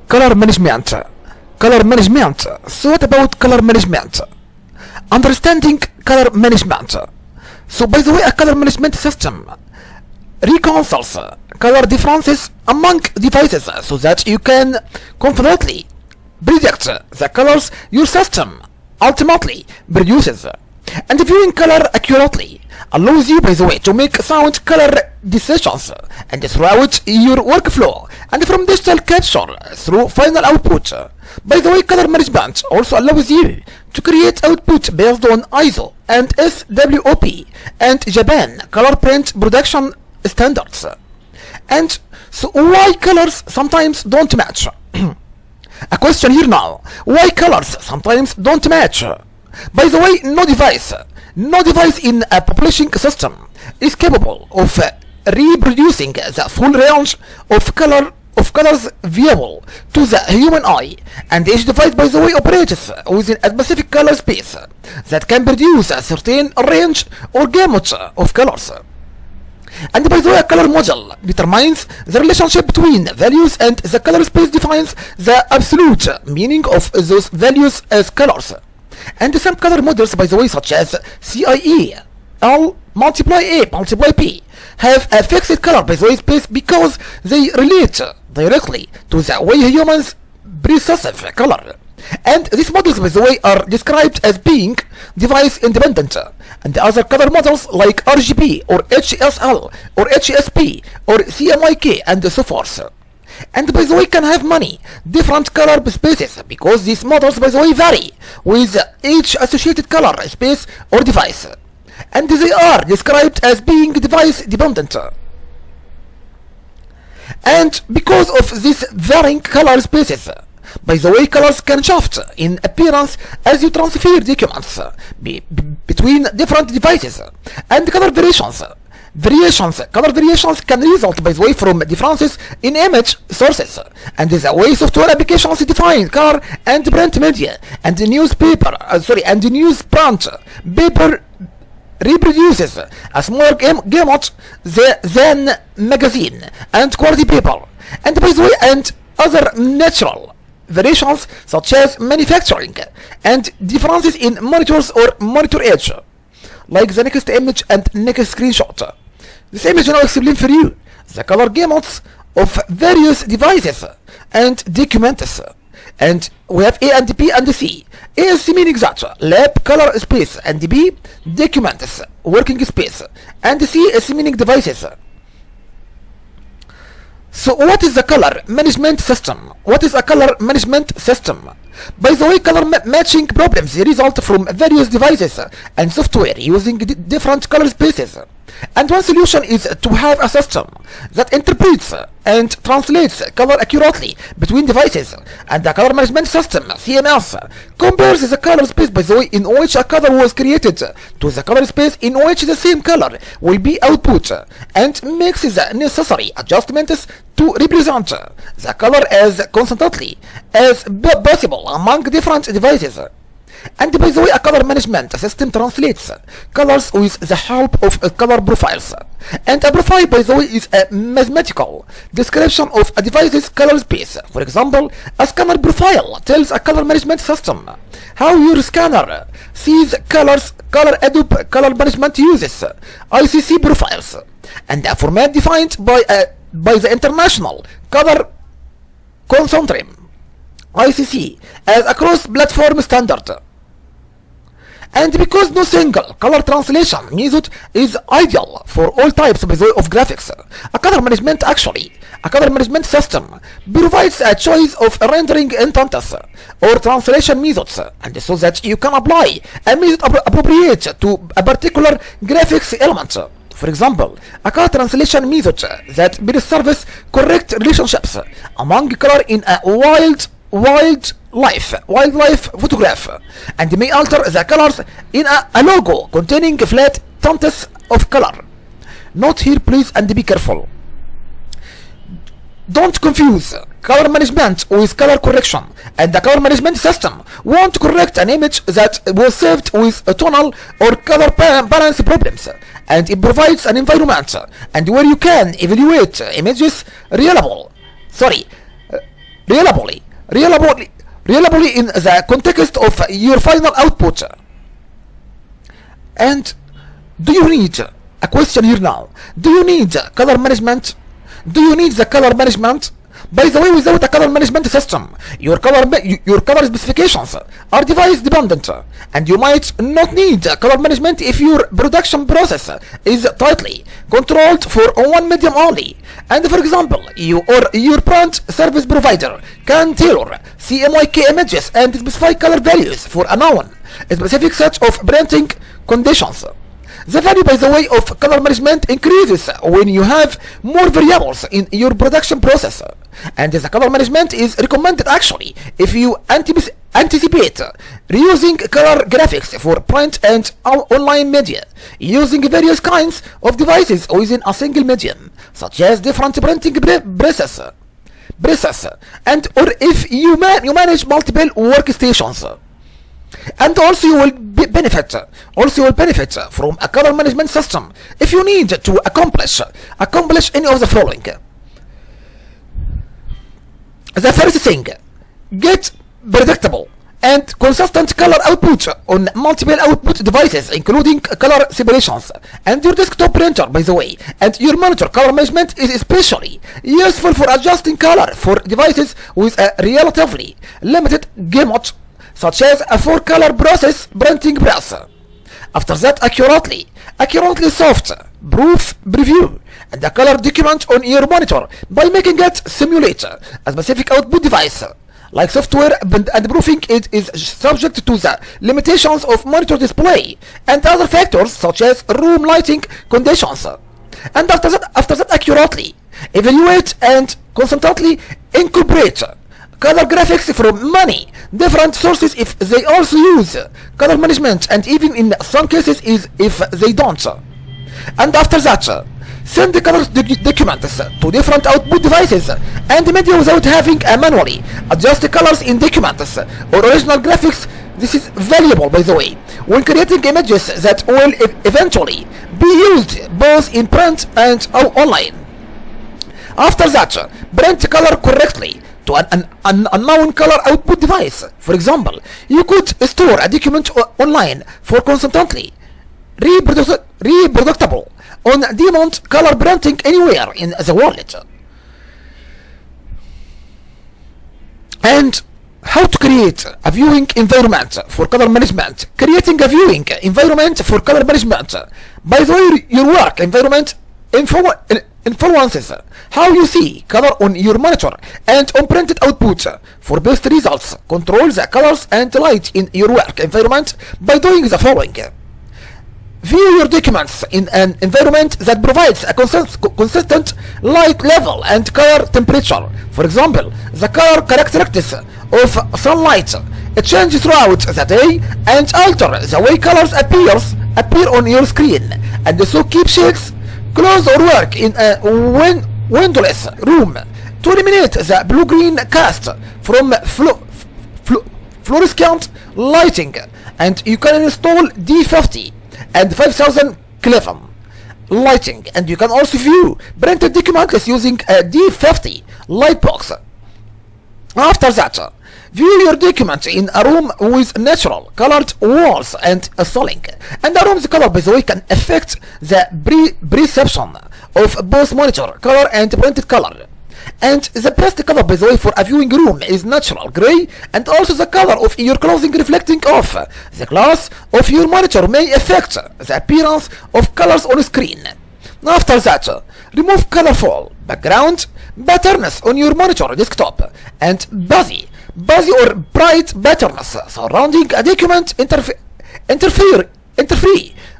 Color management. Color management. So what about color management? Understanding color management. So by the way, a color management system reconciles color differences among devices so that you can confidently predict the colors your system ultimately produces. And viewing color accurately allows you, by the way, to make sound color decisions and throughout your workflow and from digital capture through final output. By the way, color management also allows you to create output based on ISO and SWOP and Japan color print production standards. And so why colors sometimes don't match? A question here now. Why colors sometimes don't match? By the way, no device in a publishing system is capable of reproducing the full range of colors viewable to the human eye, and each device, by the way, operates within a specific color space that can produce a certain range or gamut of colors. And by the way, a color model determines the relationship between values, and the color space defines the absolute meaning of those values as colors. And some color models, by the way, such as CIE L multiply A multiply P, have a fixed color, by the way, space because they relate directly to the way humans perceive color. And these models, by the way, are described as being device independent. And the other color models like RGB or HSL or HSP or CMYK and so forth. And by the way, can have many different color spaces because these models, by the way, vary with each associated color space or device. And they are described as being device dependent. And because of these varying color spaces, by the way, colors can shift in appearance as you transfer documents between different devices. And color variations can result, by the way, from differences in image sources. And the way software applications define color and print media, and the newsprint paper reproduces a smaller gamut than magazine and quality paper. And by the way, and other natural variations such as manufacturing and differences in monitors or monitor edge, like the next image and next screenshot. This image now explain for you the color gamuts of various devices and documents. And we have A and P and C. A is meaning that lab color space, and B documents working space, and C is meaning devices. So what is the color management system? What is a color management system? By the way, color matching problems result from various devices and software using different color spaces. And one solution is to have a system that interprets and translates color accurately between devices. And the color management system, CMS, compares the color space, by the way, in which a color was created to the color space in which the same color will be output, and makes the necessary adjustments to represent the color as consistently as possible among different devices. And by the way, a color management system translates colors with the help of color profiles. And a profile, by the way, is a mathematical description of a device's color space. For example, a scanner profile tells a color management system how your scanner sees colors. Adobe color management uses ICC profiles, and a format defined by the International Color Consortium, ICC, as a cross-platform standard. And because no single color translation method is ideal for all types of graphics, a color management system provides a choice of rendering intents or translation methods, and so that you can apply a method appropriate to a particular graphics element. For example, a color translation method that preserves correct relationships among color in a wildlife photograph, and may alter the colors in a logo containing flat tints of color. Note here, please, and be careful. Don't confuse color management with color correction, and the color management system won't correct an image that was saved with tonal or color balance problems, and it provides an environment and where you can evaluate images reliably, reliably, reliably in the context of your final output. And do you need a question here now? Do you need color management? Do you need the color management? By the way, without a color management system, your color specifications are device dependent, and you might not need color management if your production process is tightly controlled for one medium only. And for example, you or your print service provider can tailor CMYK images and specify color values for a known specific set of printing conditions. The value, by the way, of color management increases when you have more variables in your production process. And the color management is recommended actually if you anticipate reusing color graphics for print and online media, using various kinds of devices within a single medium, such as different printing presses, and or if you manage multiple workstations. And also you will benefit from a color management system if you need to accomplish any of the following. The first thing, get predictable and consistent color output on multiple output devices, including color separations. And your desktop printer, by the way, and your monitor color management is especially useful for adjusting color for devices with a relatively limited gamut, such as a 4-color process printing press. After that, accurately soft proof preview and the color document on your monitor by making it simulate a specific output device. Like software and proofing, it is subject to the limitations of monitor display and other factors such as room lighting conditions. And after that accurately evaluate and constantly incorporate color graphics from many different sources if they also use color management, and even in some cases if they don't. And after that, send the color documents to different output devices and media without having a manually adjust the colors in documents or original graphics. This is valuable, by the way, when creating images that will eventually be used both in print and online. After that, print color correctly to an unknown color output device. For example, you could store a document online for constantly reproducible on demand color printing anywhere in the world. And how to create a viewing environment for color management. Creating a viewing environment for color management. By the way, your work environment influences how you see color on your monitor and on printed output. For best results, control the colors and light in your work environment by doing the following. View your documents in an environment that provides a consistent light level and color temperature. For example, the color characteristics of sunlight change throughout the day and alter the way colors appear on your screen, and so keep shades closed or work in a windowless room to eliminate the blue-green cast from fluorescent lighting. And you can install D50 and 5000 Kelvin lighting, and you can also view printed documents using a D50 light box. After that, view your document in a room with natural colored walls and a ceiling. And a room's color, by the way, can affect the perception of both monitor color and printed color. And the best color, by the way, for a viewing room is natural gray, and also the color of your clothing reflecting off the glass of your monitor may affect the appearance of colors on screen. After that, remove colorful background patterns on your monitor desktop and busy or bright patterns surrounding a document interfere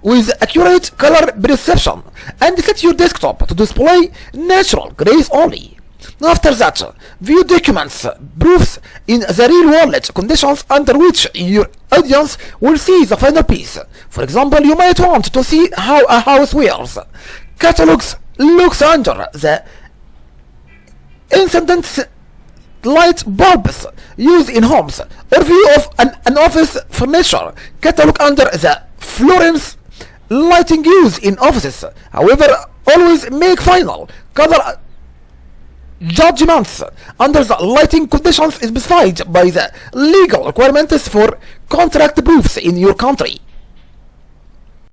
with accurate color perception, and set your desktop to display natural grays only. After that, view documents proofs in the real world conditions under which your audience will see the final piece. For example, you might want to see how a house wears catalogs looks under the incandescent light bulbs used in homes, or view of an office furniture catalog under the fluorescent lighting used in offices. However, always make final color judgments under the lighting conditions specified by the legal requirements for contract proofs in your country.